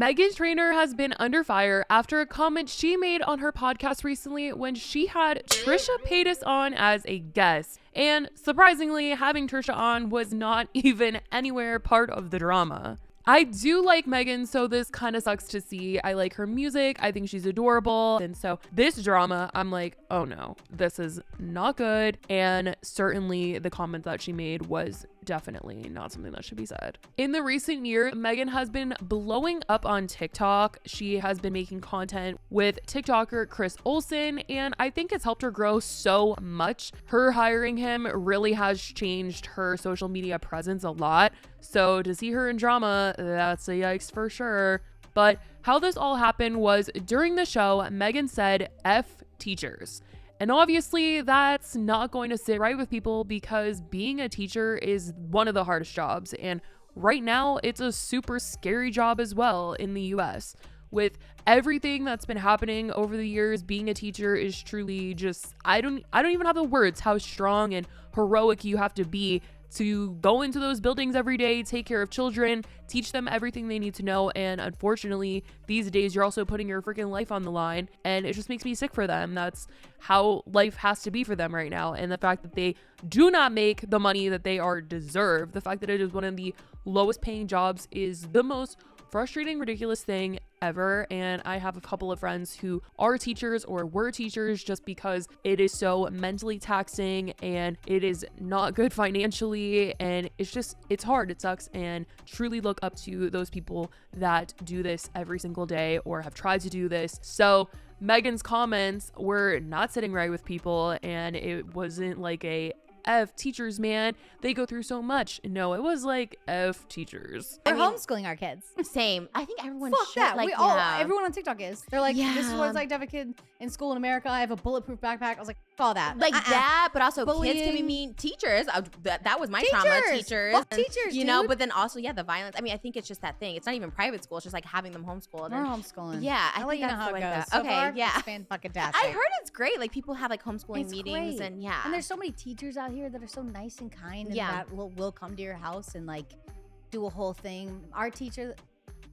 Meghan Trainor has been under fire after a comment she made on her podcast recently when she had Trisha Paytas on as a guest. And surprisingly, having Trisha on was not even anywhere part of the drama. I do like Meghan, so this kind of sucks to see. I like her music. I think she's adorable. And so this drama, I'm like, oh no, this is not good. And certainly the comment that she made was definitely not something that should be said. In the recent year, Meghan has been blowing up on TikTok. She has been making content with TikToker Chris Olsen, and I think it's helped her grow so much. Her hiring him really has changed her social media presence a lot. So to see her in drama, that's a yikes for sure. But how this all happened was during the show, Meghan said, F teachers. And obviously that's not going to sit right with people because being a teacher is one of the hardest jobs. And right now it's a super scary job as well in the US. With everything that's been happening over the years, being a teacher is truly just, I don't even have the words how strong and heroic you have to be to go into those buildings every day, take care of children, teach them everything they need to know. And unfortunately, these days, you're also putting your freaking life on the line. And it just makes me sick for them. That's how life has to be for them right now. And the fact that they do not make the money that they are deserved, the fact that it is one of the lowest paying jobs is the most frustrating, ridiculous thing ever. And I have a couple of friends who are teachers or were teachers just because it is so mentally taxing and it is not good financially. And it's hard. It sucks. And truly look up to those people that do this every single day or have tried to do this. So Meghan's comments were not sitting right with people, and it wasn't like a F teachers, man, they go through so much. No, it was like F teachers. We're homeschooling our kids. Same. I think everyone Fuck should. that. Like, Everyone on TikTok is. They're like, this is what it's like to have a kid in school in America. I have a bulletproof backpack. I was like, all that. Like that, but also Bullying. kids can be mean. Teachers, that was my trauma. Teachers. Fuck teachers, you know, dude. but then also, the violence. I mean, I think it's just that thing. It's not even private school. It's just like having them homeschooled. We're homeschooling. Yeah, I'll let you know how it goes. So far, It's fantastic. I heard it's great. Like people have like homeschooling meetings great. and And there's so many teachers out here that are so nice and kind and that will come to your house and like do a whole thing. Our teacher,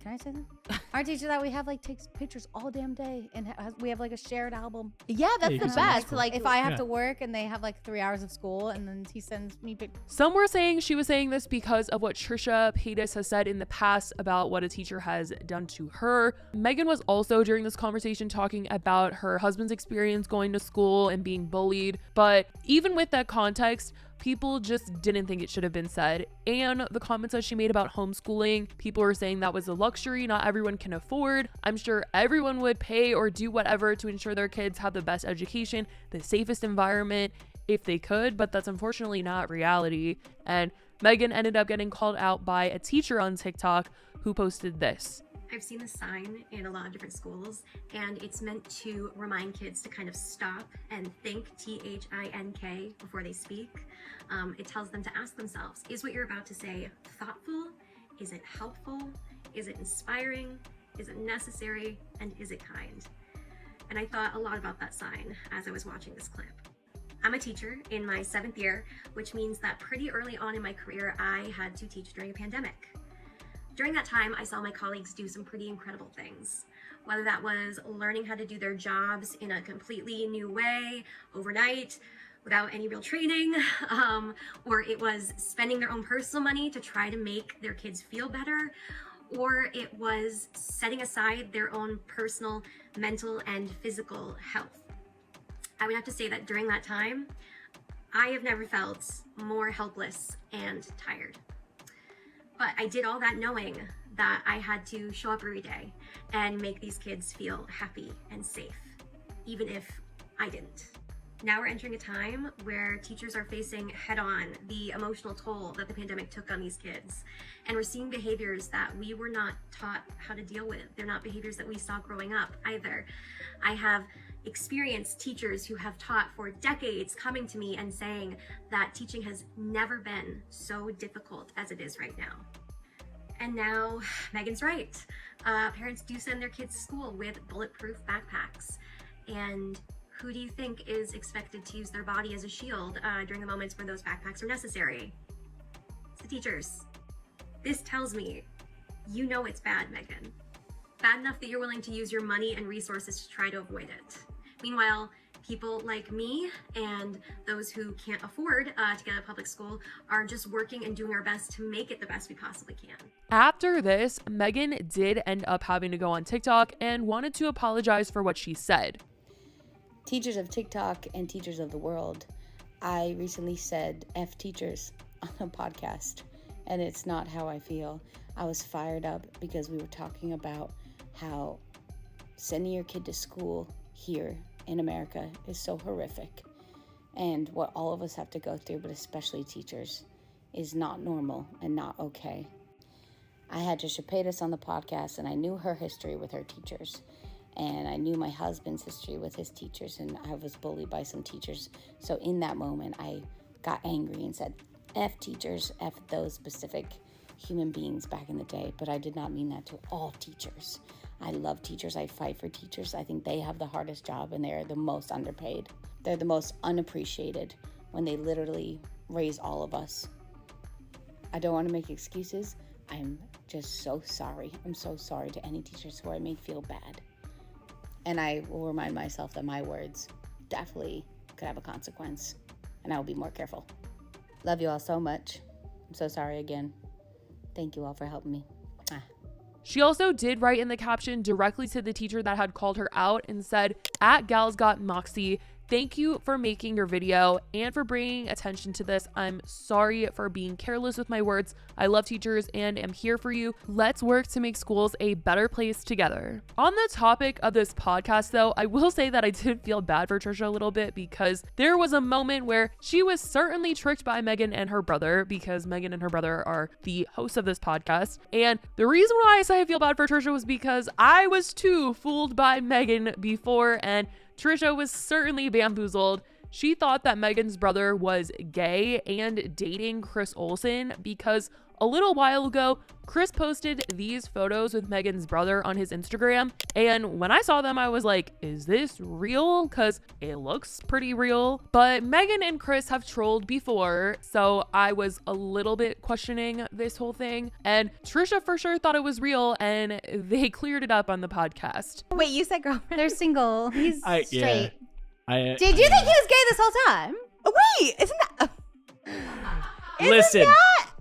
can I say that? Our teacher that we have like takes pictures all damn day and we have like a shared album. Yeah, that's the best. Like if I have to work and they have like 3 hours of school and then he sends me pictures. Some were saying she was saying this because of what Trisha Paytas has said in the past about what a teacher has done to her. Meghan was also during this conversation talking about her husband's experience going to school and being bullied. But even with that context, people just didn't think it should have been said. And the comments that she made about homeschooling, people were saying that was a luxury not everyone can afford. I'm sure everyone would pay or do whatever to ensure their kids have the best education, the safest environment if they could, but that's unfortunately not reality. And Meghan ended up getting called out by a teacher on TikTok who posted this. I've seen this sign in a lot of different schools, and it's meant to remind kids to kind of stop and think, THINK, before they speak. It tells them to ask themselves, is what you're about to say thoughtful? Is it helpful? Is it inspiring? Is it necessary? And is it kind? And I thought a lot about that sign as I was watching this clip. I'm a teacher in my 7th year, which means that pretty early on in my career, I had to teach during a pandemic. During that time, I saw my colleagues do some pretty incredible things, whether that was learning how to do their jobs in a completely new way overnight without any real training, or it was spending their own personal money to try to make their kids feel better, or it was setting aside their own personal mental and physical health. I would have to say that during that time, I have never felt more helpless and tired. But I did all that knowing that I had to show up every day and make these kids feel happy and safe, even if I didn't. Now we're entering a time where teachers are facing head-on the emotional toll that the pandemic took on these kids. And we're seeing behaviors that we were not taught how to deal with. They're not behaviors that we saw growing up either. I have experienced teachers who have taught for decades coming to me and saying that teaching has never been so difficult as it is right now. And now Meghan's right. Parents do send their kids to school with bulletproof backpacks. And who do you think is expected to use their body as a shield during the moments where those backpacks are necessary? It's the teachers. This tells me you know it's bad, Meghan. bad enough that you're willing to use your money and resources to try to avoid it. Meanwhile, people like me and those who can't afford to get out of public school are just working and doing our best to make it the best we possibly can. After this, Meghan did end up having to go on TikTok and wanted to apologize for what she said. Teachers of TikTok and teachers of the world, I recently said F teachers on a podcast, and it's not how I feel. I was fired up because we were talking about how sending your kid to school here in America is so horrific, and what all of us have to go through, but especially teachers, is not normal and not okay. I had Trisha Paytas on the podcast, and I knew her history with her teachers, and I knew my husband's history with his teachers, and I was bullied by some teachers. So in that moment, I got angry and said, F teachers, F those specific human beings back in the day, but I did not mean that to all teachers. I love teachers. I fight for teachers. I think they have the hardest job, and they're the most underpaid. They're the most unappreciated when they literally raise all of us. I don't want to make excuses. I'm just so sorry. I'm so sorry to any teachers who I made feel bad. And I will remind myself that my words definitely could have a consequence, and I will be more careful. Love you all so much. I'm so sorry again. Thank you all for helping me. She also did write in the caption directly to the teacher that had called her out and said, @GalsGotMoxie, thank you for making your video and for bringing attention to this. I'm sorry for being careless with my words. I love teachers and am here for you. Let's work to make schools a better place together. On the topic of this podcast, though, I will say that I did feel bad for Trisha a little bit because there was a moment where she was certainly tricked by Meghan and her brother, because Meghan and her brother are the hosts of this podcast. And the reason why I say I feel bad for Trisha was because I was too fooled by Meghan before, and Trisha was certainly bamboozled. She thought that Meghan's brother was gay and dating Chris Olsen because a little while ago, Chris posted these photos with Meghan's brother on his Instagram. And when I saw them, I was like, is this real? Because it looks pretty real. But Meghan and Chris have trolled before, so I was a little bit questioning this whole thing. And Trisha for sure thought it was real, and they cleared it up on the podcast. Wait, you said girlfriend? They're single. He's straight. Yeah. Did you think he was gay this whole time? Oh, wait, isn't that? Listen,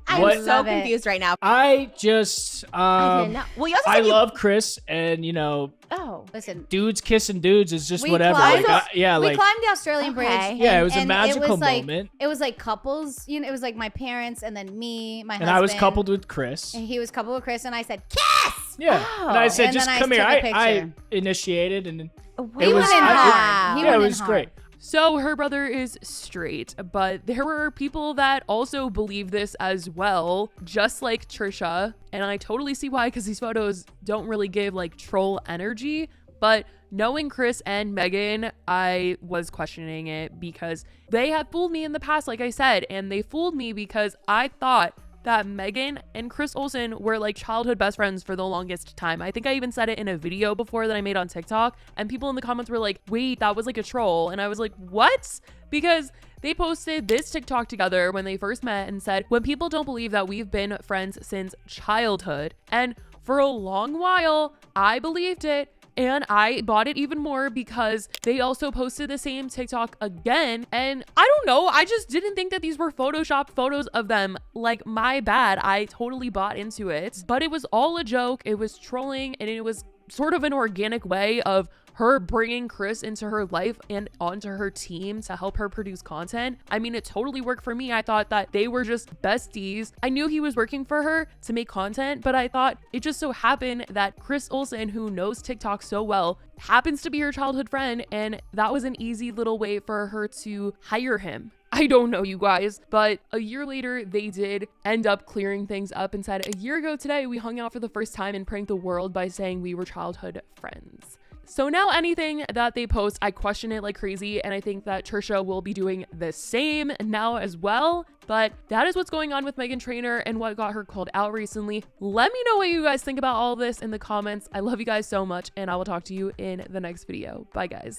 I'm what- so Love it. confused right now. I just I didn't know. Well, you also I said you- love Chris, and you know, Oh. Listen, dudes kissing dudes is just we whatever. climbed Like, the- yeah, we like climbed the Australian Okay. Bridge. Yeah, it was a and magical like, moment. It was like couples. You know, it was like my parents and then me, my and husband. I was coupled with Chris. And he was coupled with Chris, and I said, "Kiss!" Yeah, and I said, And just then I come here. took a I picture. initiated, and He it went was in I- hard. He yeah, went it in was hard. great. So her brother is straight, but there were people that also believe this as well, just like Trisha. And I totally see why, because these photos don't really give like troll energy. But knowing Chris and Meghan, I was questioning it because they had fooled me in the past, like I said. And they fooled me because I thought that Meghan and Chris Olsen were like childhood best friends for the longest time. I think I even said it in a video before that I made on TikTok, and people in the comments were like, wait, that was like a troll. And I was like, what? Because they posted this TikTok together when they first met and said, when people don't believe that we've been friends since childhood. And for a long while, I believed it. And I bought it even more because they also posted the same TikTok again. And I don't know, I just didn't think that these were Photoshopped photos of them. Like, my bad. I totally bought into it. But it was all a joke. It was trolling, and it was sort of an organic way of her bringing Chris into her life and onto her team to help her produce content. I mean, it totally worked for me. I thought that they were just besties. I knew he was working for her to make content, but I thought it just so happened that Chris Olsen, who knows TikTok so well, happens to be her childhood friend, and that was an easy little way for her to hire him. I don't know, you guys, but a year later, they did end up clearing things up and said, a year ago today, we hung out for the first time and pranked the world by saying we were childhood friends. So now anything that they post, I question it like crazy, and I think that Trisha will be doing the same now as well. But that is what's going on with Meghan Trainor and what got her called out recently. Let me know what you guys think about all this in the comments. I love you guys so much, and I will talk to you in the next video. Bye, guys.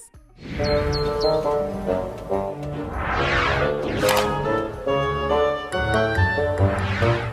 Thank you.